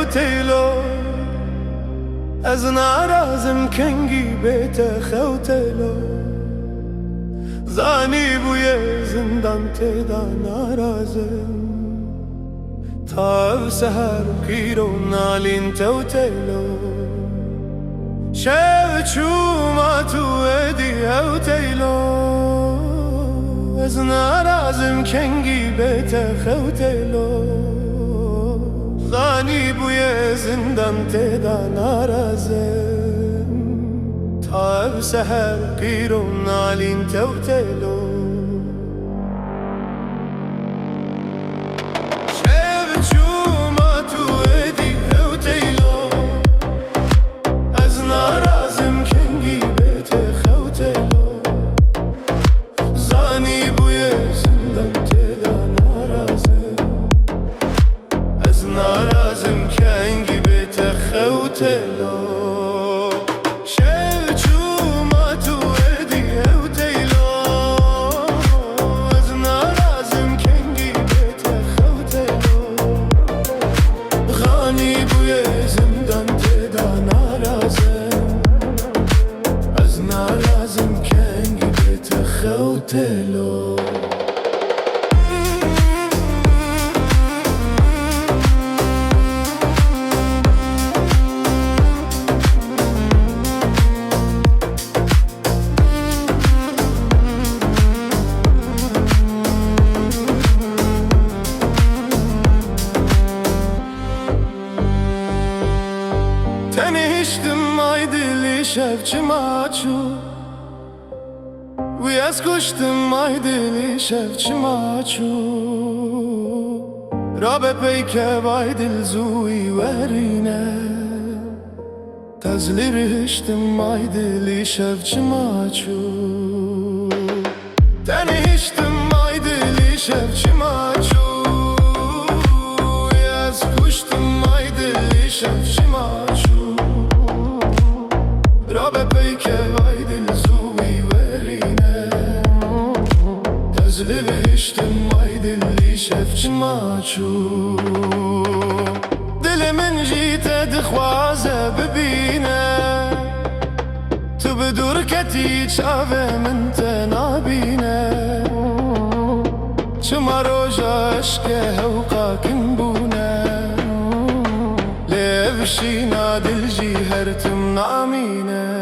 وتيلو از نارازم کنگی بیت خوتلو زانی بوی زندان تدا نارازم تا سهر گیرو نالین توتلو شو چوما تو ادی اوتلو از نارازم کنگی بیت خوتلو زانی بوی زندان تدا نارازم تا سهر گیرو نالین توتلو خوتلو تنهشتم aydılı şevçim açu Viyaz kuştum aydılı şevçim açu Rabe peyke vaydil zuy verine Tezliriştim aydılı şevçim açu Tenihiştim aydılı şevçim açu Viyaz kuştum aydılı şevçim açu Rabe peyke vaydil zuy verine Tezliriştim aydılı şevçim açu Dilimin jite dixwaze bibine Tu bidur keti çave min te nabine Çima roja eşke hevqa kin bune Levşina dil jî her tim namine